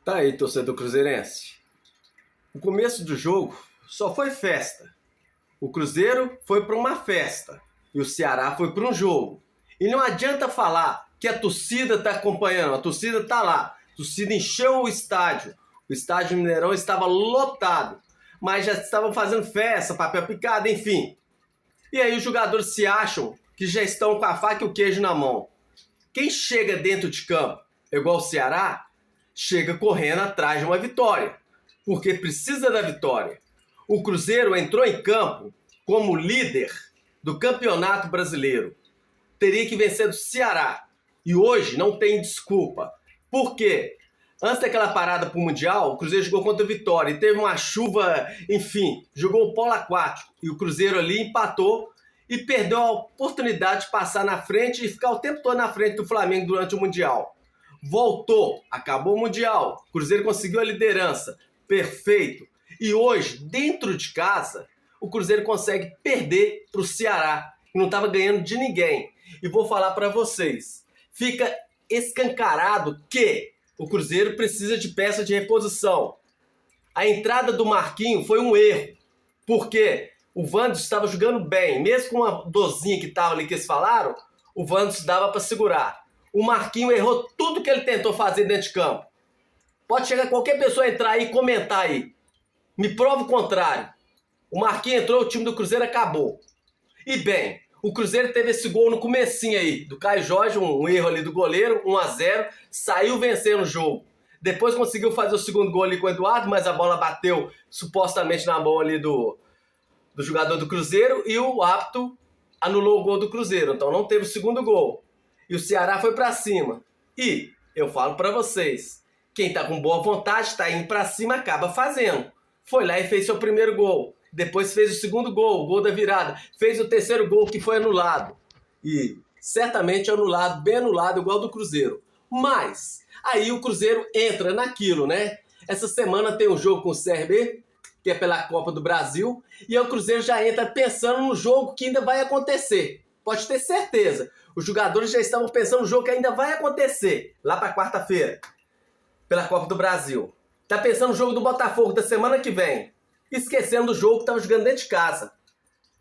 Tá aí, torcedor cruzeirense. O começo do jogo só foi festa. O Cruzeiro foi para uma festa e o Ceará foi para um jogo. E não adianta falar que a torcida está acompanhando, a torcida está lá. A torcida encheu o estádio. O estádio Mineirão estava lotado, mas já estavam fazendo festa, papel picado, enfim. E aí os jogadores se acham que já estão com a faca e o queijo na mão. Quem chega dentro de campo, igual o Ceará, chega correndo atrás de uma vitória, porque precisa da vitória. O Cruzeiro entrou em campo como líder do Campeonato Brasileiro. Teria que vencer do Ceará. E hoje não tem desculpa. Por quê? Antes daquela parada para o Mundial, o Cruzeiro jogou contra o Vitória e teve uma chuva, enfim, jogou um polo aquático. E o Cruzeiro ali empatou e perdeu a oportunidade de passar na frente e ficar o tempo todo na frente do Flamengo durante o Mundial. Voltou, acabou o Mundial, o Cruzeiro conseguiu a liderança, perfeito. E hoje, dentro de casa, o Cruzeiro consegue perder para o Ceará, que não estava ganhando de ninguém. E vou falar para vocês, fica escancarado que o Cruzeiro precisa de peça de reposição. A entrada do Marquinhos foi um erro, porque o Wanderson estava jogando bem, mesmo com uma dorzinha que estava ali que eles falaram, o Wanderson dava para segurar. O Marquinhos errou tudo que ele tentou fazer dentro de campo. Pode chegar qualquer pessoa entrar aí e comentar aí. Me prova o contrário. O Marquinhos entrou, o time do Cruzeiro acabou. E bem, o Cruzeiro teve esse gol no comecinho aí, do Caio Jorge, um erro ali do goleiro, 1-0, saiu vencendo o jogo. Depois conseguiu fazer o segundo gol ali com o Eduardo, mas a bola bateu supostamente na mão ali do jogador do Cruzeiro e o árbitro anulou o gol do Cruzeiro, então não teve o segundo gol. E o Ceará foi pra cima. E eu falo pra vocês, quem tá com boa vontade, tá indo pra cima, acaba fazendo. Foi lá e fez seu primeiro gol. Depois fez o segundo gol, o gol da virada. Fez o terceiro gol que foi anulado. E certamente anulado, bem anulado, igual do Cruzeiro. Mas aí o Cruzeiro entra naquilo, né? Essa semana tem um jogo com o CRB, que é pela Copa do Brasil, e aí o Cruzeiro já entra pensando no jogo que ainda vai acontecer. Pode ter certeza. Os jogadores já estavam pensando no jogo que ainda vai acontecer, lá para quarta-feira, pela Copa do Brasil. Tá pensando no jogo do Botafogo da semana que vem, esquecendo do jogo que estava jogando dentro de casa.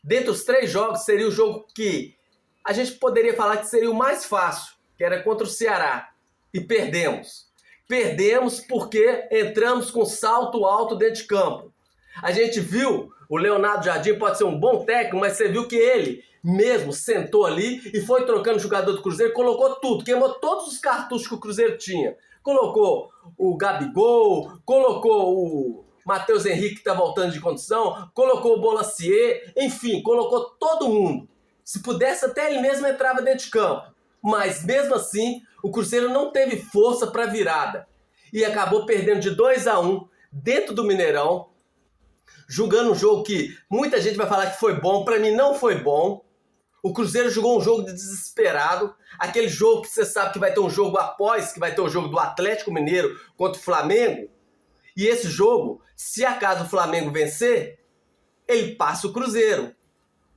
Dentre os 3 jogos, seria o jogo que a gente poderia falar que seria o mais fácil, que era contra o Ceará. E perdemos. Perdemos porque entramos com salto alto dentro de campo. A gente viu, o Leonardo Jardim pode ser um bom técnico, mas você viu que ele mesmo sentou ali e foi trocando o jogador do Cruzeiro, colocou tudo, queimou todos os cartuchos que o Cruzeiro tinha. Colocou o Gabigol, colocou o Matheus Henrique que está voltando de condição, colocou o Bolacier, enfim, colocou todo mundo. Se pudesse, até ele mesmo entrava dentro de campo. Mas mesmo assim, o Cruzeiro não teve força para virada. E acabou perdendo de 2-1 dentro do Mineirão, jogando um jogo que muita gente vai falar que foi bom, para mim não foi bom. O Cruzeiro jogou um jogo de desesperado, aquele jogo que você sabe que vai ter um jogo após, que vai ter o jogo do Atlético Mineiro contra o Flamengo. E esse jogo, se acaso o Flamengo vencer, ele passa o Cruzeiro.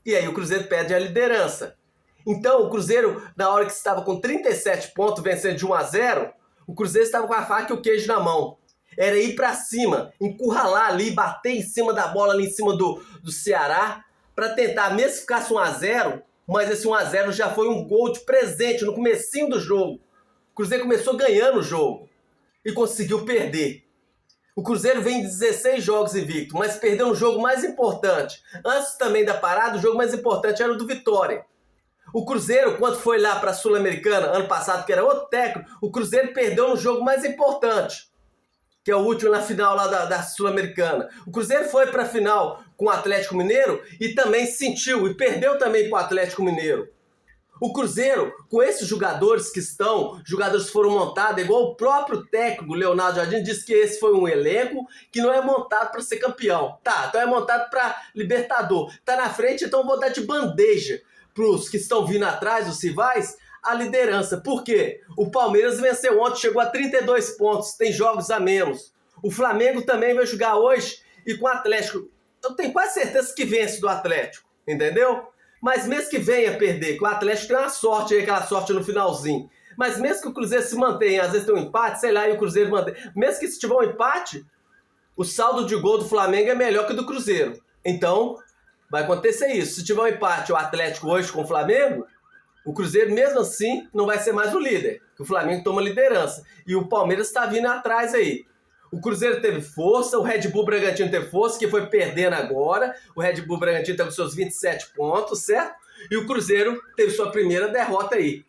E aí o Cruzeiro perde a liderança. Então o Cruzeiro, na hora que estava com 37 pontos, vencendo de 1-0, o Cruzeiro estava com a faca e o queijo na mão. Era ir pra cima, encurralar ali, bater em cima da bola ali em cima do Ceará, para tentar, mesmo que ficasse 1-0, mas esse 1-0 já foi um gol de presente no comecinho do jogo. O Cruzeiro começou ganhando o jogo e conseguiu perder. O Cruzeiro vem de 16 jogos invicto, mas perdeu um jogo mais importante. Antes também da parada, o jogo mais importante era o do Vitória. O Cruzeiro, quando foi lá para a Sul-Americana, ano passado, que era outro técnico, o Cruzeiro perdeu no jogo mais importante, que é o último na final lá da Sul-Americana. O Cruzeiro foi para a final com o Atlético Mineiro e também sentiu, e perdeu também com o Atlético Mineiro. O Cruzeiro, com esses jogadores que estão, jogadores que foram montados, igual o próprio técnico, Leonardo Jardim, disse que esse foi um elenco que não é montado para ser campeão. Tá, então é montado para Libertador. Tá na frente, então vou dar de bandeja para os que estão vindo atrás, os rivais, a liderança. Por quê? O Palmeiras venceu ontem, chegou a 32 pontos, tem jogos a menos. O Flamengo também vai jogar hoje e com o Atlético. Eu tenho quase certeza que vence do Atlético, entendeu? Mas mesmo que venha perder, que o Atlético tem uma sorte aí, aquela sorte no finalzinho. Mas mesmo que o Cruzeiro se mantenha, às vezes tem um empate, sei lá, e o Cruzeiro mantém. Mesmo que se tiver um empate, o saldo de gol do Flamengo é melhor que o do Cruzeiro. Então, vai acontecer isso. Se tiver um empate o Atlético hoje com o Flamengo, o Cruzeiro, mesmo assim, não vai ser mais o líder. Que o Flamengo toma liderança. E o Palmeiras está vindo atrás aí. O Cruzeiro teve força, o Red Bull Bragantino teve força, que foi perdendo agora. O Red Bull Bragantino está com seus 27 pontos, certo? E o Cruzeiro teve sua primeira derrota aí.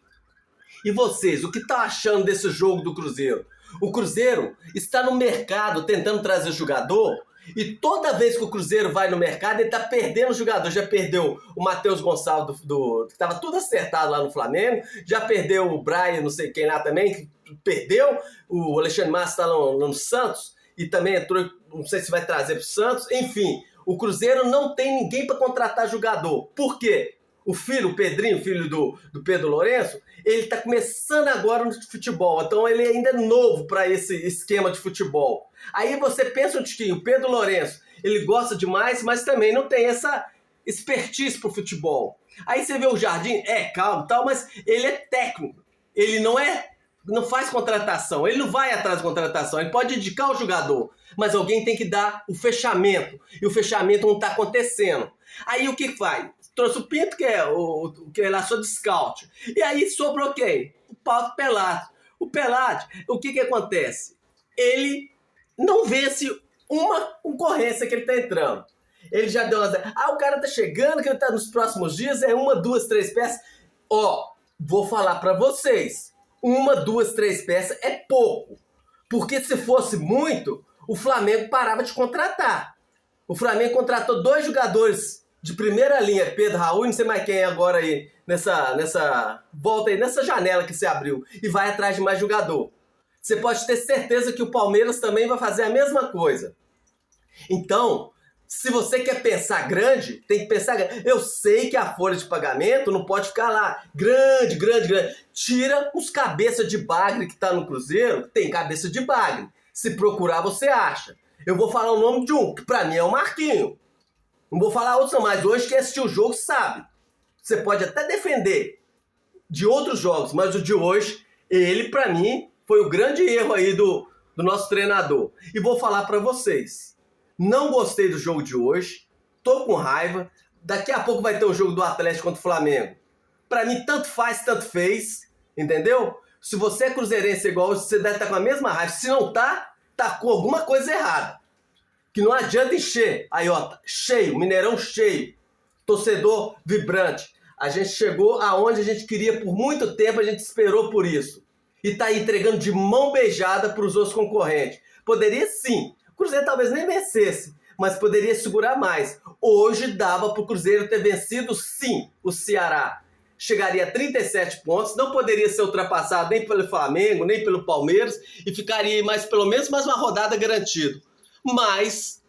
E vocês, o que estão achando desse jogo do Cruzeiro? O Cruzeiro está no mercado tentando trazer jogador e toda vez que o Cruzeiro vai no mercado, ele está perdendo jogador. Já perdeu o Matheus Gonçalves, que estava tudo acertado lá no Flamengo. Já perdeu o Brian, não sei quem lá também, que perdeu. O Alexandre Massa está no Santos e também entrou, não sei se vai trazer para o Santos. Enfim, o Cruzeiro não tem ninguém para contratar jogador. Por quê? O Pedrinho, filho do Pedro Lourenço, ele está começando agora no futebol, então ele ainda é novo para esse esquema de futebol. Aí você pensa um tiquinho, o Pedro Lourenço, ele gosta demais, mas também não tem essa expertise pro futebol. Aí você vê o Jardim, calmo e tal, mas ele é técnico, ele não faz contratação, ele não vai atrás de contratação, ele pode indicar o jogador, mas alguém tem que dar o fechamento, e o fechamento não está acontecendo. Aí o que faz? Trouxe o Pinto, que é lá só de scout. E aí sobrou quem? O Paulo Pelado. O Pelado, o que acontece? Ele não vence uma concorrência que ele está entrando. Ele já deu o cara tá chegando, que ele tá nos próximos dias, 1, 2, 3 peças. Vou falar para vocês. 1, 2, 3 peças é pouco. Porque se fosse muito, o Flamengo parava de contratar. O Flamengo contratou 2 jogadores de primeira linha, Pedro Raul, não sei mais quem é agora aí, nessa volta aí, nessa janela que se abriu, e vai atrás de mais jogador. Você pode ter certeza que o Palmeiras também vai fazer a mesma coisa. Então, se você quer pensar grande, tem que pensar grande. Eu sei que a folha de pagamento não pode ficar lá grande. Tira os cabeças de bagre que tá no Cruzeiro, tem cabeça de bagre. Se procurar, você acha. Eu vou falar o nome de um, que pra mim é o Marquinho. Não vou falar outros não, mas hoje quem assistiu o jogo sabe. Você pode até defender de outros jogos, mas o de hoje, ele pra mim foi o grande erro aí do nosso treinador. E vou falar pra vocês. Não gostei do jogo de hoje, tô com raiva. Daqui a pouco vai ter o jogo do Atlético contra o Flamengo. Pra mim, tanto faz, tanto fez, entendeu? Se você é cruzeirense igual, você deve estar com a mesma raiva. Se não tá com alguma coisa errada. Que não adianta encher. Aí, cheio, Mineirão cheio. Torcedor vibrante. A gente chegou aonde a gente queria por muito tempo, a gente esperou por isso. E tá aí entregando de mão beijada pros outros concorrentes. Poderia sim. O Cruzeiro talvez nem vencesse, mas poderia segurar mais. Hoje dava pro Cruzeiro ter vencido sim o Ceará. Chegaria a 37 pontos, não poderia ser ultrapassado nem pelo Flamengo, nem pelo Palmeiras, e ficaria pelo menos mais uma rodada garantido. Mas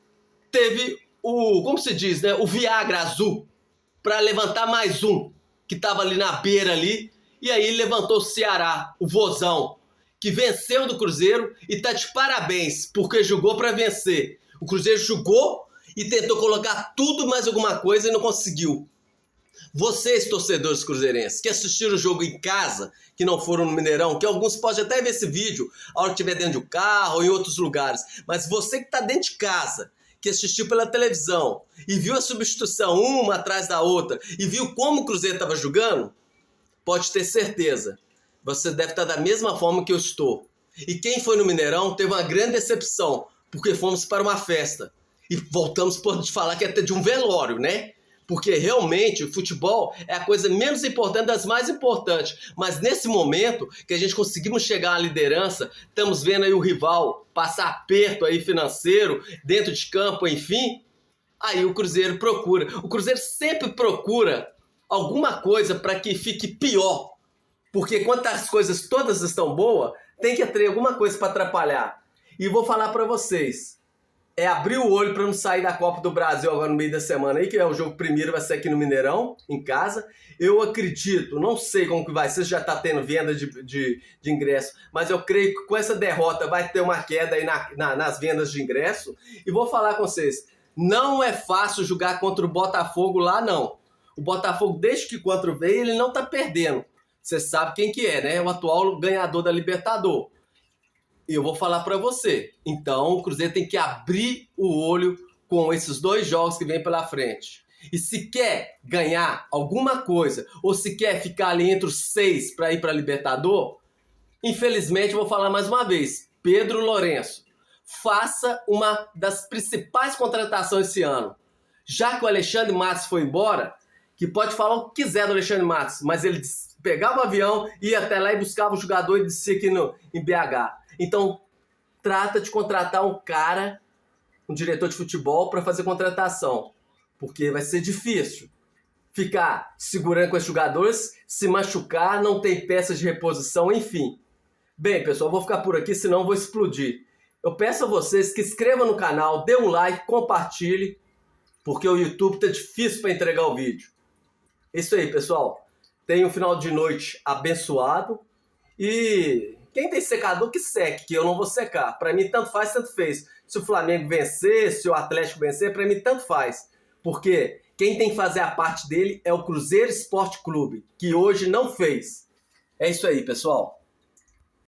teve como se diz, né? O Viagra azul para levantar mais um que estava ali na beira ali. E aí levantou o Ceará, o Vozão, que venceu do Cruzeiro e está de parabéns, porque jogou para vencer. O Cruzeiro jogou e tentou colocar tudo mais alguma coisa e não conseguiu. Vocês, torcedores cruzeirenses, que assistiram o jogo em casa, que não foram no Mineirão, que alguns podem até ver esse vídeo a hora que estiver dentro de um carro ou em outros lugares, mas você que está dentro de casa, que assistiu pela televisão e viu a substituição uma atrás da outra e viu como o Cruzeiro estava jogando, pode ter certeza, você deve estar da mesma forma que eu estou. E quem foi no Mineirão teve uma grande decepção, porque fomos para uma festa. E voltamos a falar que é até de um velório, né? Porque realmente o futebol é a coisa menos importante das mais importantes. Mas nesse momento que a gente conseguimos chegar à liderança, estamos vendo aí o rival passar aperto aí financeiro, dentro de campo, enfim. Aí o Cruzeiro procura. O Cruzeiro sempre procura alguma coisa para que fique pior. Porque quando as coisas todas estão boas, tem que ter alguma coisa para atrapalhar. E vou falar para vocês. Abrir o olho para não sair da Copa do Brasil agora no meio da semana aí, que é o jogo primeiro, vai ser aqui no Mineirão, em casa. Eu acredito, não sei como que vai ser, já está tendo venda de ingresso, mas eu creio que com essa derrota vai ter uma queda aí nas vendas de ingresso. E vou falar com vocês, não é fácil jogar contra o Botafogo lá, não. O Botafogo, desde que o contra veio, ele não está perdendo. você sabe quem que é, né? O atual ganhador da Libertadores. E eu vou falar para você. Então, o Cruzeiro tem que abrir o olho com esses 2 jogos que vem pela frente. E se quer ganhar alguma coisa, ou se quer ficar ali entre os 6 para ir para a Libertadores, infelizmente, eu vou falar mais uma vez, Pedro Lourenço, faça uma das principais contratações esse ano. Já que o Alexandre Matos foi embora, que pode falar o que quiser do Alexandre Matos, mas ele pegava o avião, ia até lá e buscava o jogador e descia aqui em BH. Então, trata de contratar um cara, um diretor de futebol, para fazer contratação. Porque vai ser difícil ficar segurando com esses jogadores, se machucar, não tem peças de reposição, enfim. Bem, pessoal, vou ficar por aqui, senão vou explodir. Eu peço a vocês que inscrevam no canal, dê um like, compartilhe, porque o YouTube tá difícil para entregar o vídeo. É isso aí, pessoal. Tenha um final de noite abençoado e quem tem secador que seque, que eu não vou secar. Para mim, tanto faz, tanto fez. Se o Flamengo vencer, se o Atlético vencer, para mim, tanto faz. Porque quem tem que fazer a parte dele é o Cruzeiro Esporte Clube, que hoje não fez. É isso aí, pessoal.